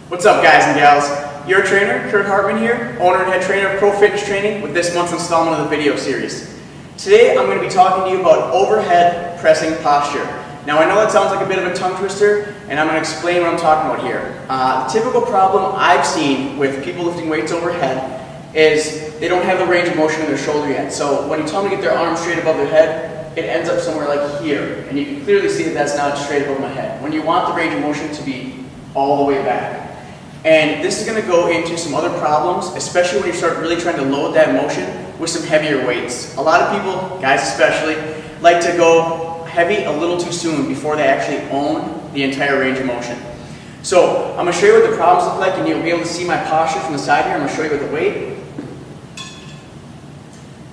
What's up, guys and gals? Your trainer, Kurt Hartmann here, owner and head trainer of Pro Fitness Training with this month's installment of the video series. Today I'm going to be talking to you about overhead pressing posture. Now I know that sounds like a bit of a tongue twister, and I'm going to explain what I'm talking about here. The typical problem I've seen with people lifting weights overhead is they don't have the range of motion in their shoulder yet. So when you tell them to get their arms straight above their head, it ends up somewhere like here. And you can clearly see that that's not straight above my head. When you want the range of motion to be all the way back. And this is going to go into some other problems, especially when you start really trying to load that motion with some heavier weights. A lot of people, guys especially, like to go heavy a little too soon before they actually own the entire range of motion. So I'm going to show you what the problems look like, and you'll be able to see my posture from the side here. I'm going to show you with the weight.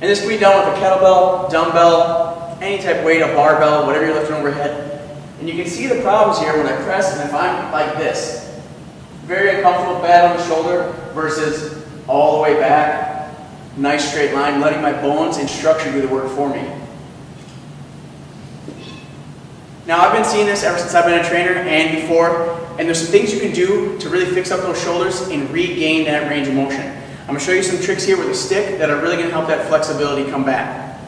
And this can be done with a kettlebell, dumbbell, any type of weight, a barbell, whatever you're lifting overhead. And you can see the problems here when I press, and if I'm like this, very uncomfortable, bad on the shoulder versus all the way back, nice straight line, letting my bones and structure do the work for me. Now I've been seeing this ever since I've been a trainer and before, and there's some things you can do to really fix up those shoulders and regain that range of motion. I'm going to show you some tricks here with a stick that are really going to help that flexibility come back.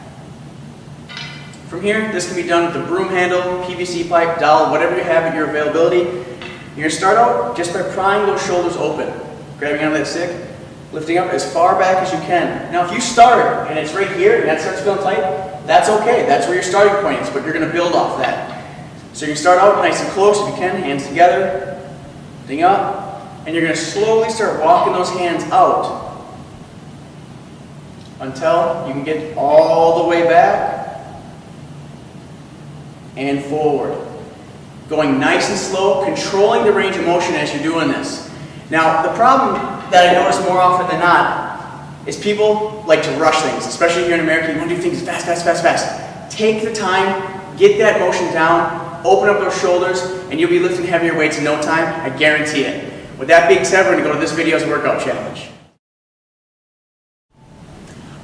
From here, this can be done with a broom handle, PVC pipe, dowel, whatever you have at your availability. You're going to start out just by prying those shoulders open, grabbing onto that stick, lifting up as far back as you can. Now if you start and it's right here and that starts feeling tight, that's okay. That's where your starting point is, but you're going to build off that. So you can start out nice and close if you can, hands together, lifting up, and you're going to slowly start walking those hands out until you can get all the way back and forward. Going nice and slow, controlling the range of motion as you're doing this. Now, the problem that I notice more often than not is people like to rush things, especially here in America. You want to do things fast, fast, fast, fast. Take the time, get that motion down, open up those shoulders, and you'll be lifting heavier weights in no time, I guarantee it. With that being said, we're going to go to this video's workout challenge.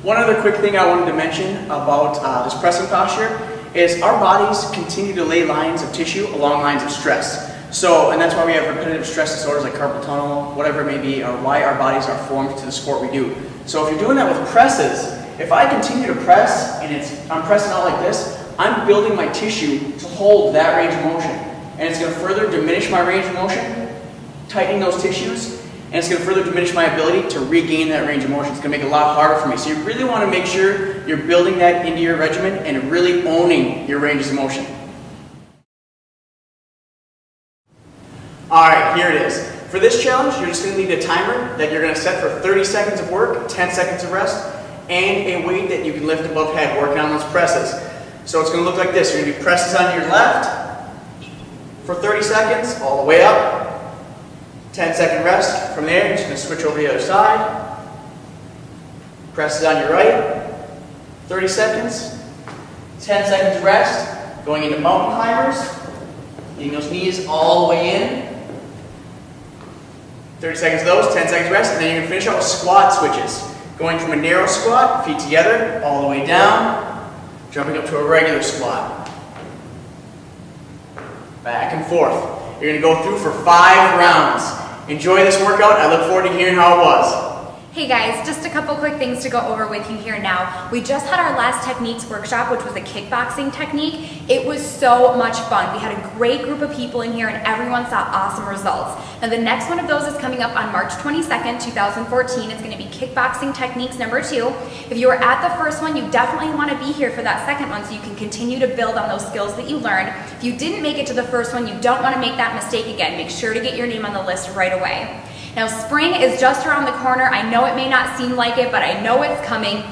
One other quick thing I wanted to mention about this pressing posture is our bodies continue to lay lines of tissue along lines of stress. And that's why we have repetitive stress disorders like carpal tunnel, whatever it may be, or why our bodies are formed to the sport we do. So if you're doing that with presses, if I continue to press and I'm pressing out like this, I'm building my tissue to hold that range of motion. And it's going to further diminish my range of motion, tightening those tissues, and it's going to further diminish my ability to regain that range of motion. It's going to make it a lot harder for me. So you really want to make sure you're building that into your regimen and really owning your ranges of motion. Alright, here it is. For this challenge, you're just going to need a timer that you're going to set for 30 seconds of work, 10 seconds of rest, and a weight that you can lift above head, working on those presses. So it's going to look like this. You're going to do presses on your left for 30 seconds, all the way up. 10-second rest. From there, you're just going to switch over to the other side. Presses on your right. 30 seconds. 10 seconds rest. Going into mountain climbers. Getting those knees all the way in. 30 seconds of those, 10 seconds rest, and then you're going to finish out with squat switches. Going from a narrow squat, feet together, all the way down, jumping up to a regular squat. Back and forth. You're going to go through for 5 rounds. Enjoy this workout. I look forward to hearing how it was. Hey guys, just a couple quick things to go over with you here now. We just had our last techniques workshop, which was a kickboxing technique. It was so much fun. We had a great group of people in here and everyone saw awesome results. Now the next one of those is coming up on March 22nd, 2014. It's going to be kickboxing techniques number 2. If you were at the first one, you definitely want to be here for that second one so you can continue to build on those skills that you learned. If you didn't make it to the first one, you don't want to make that mistake again. Make sure to get your name on the list right away. Now spring is just around the corner. I know it may not seem like it, but I know it's coming.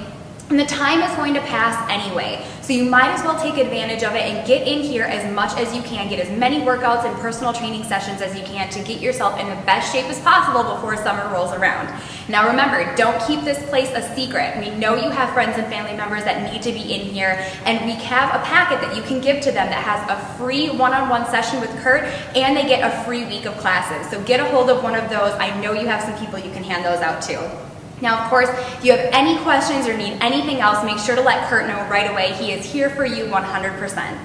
And the time is going to pass anyway. So you might as well take advantage of it and get in here as much as you can. Get as many workouts and personal training sessions as you can to get yourself in the best shape as possible before summer rolls around. Now remember, don't keep this place a secret. We know you have friends and family members that need to be in here, and we have a packet that you can give to them that has a free one-on-one session with Kurt, and they get a free week of classes. So get a hold of one of those. I know you have some people you can hand those out to. Now, of course, if you have any questions or need anything else, make sure to let Kurt know right away. He is here for you 100%.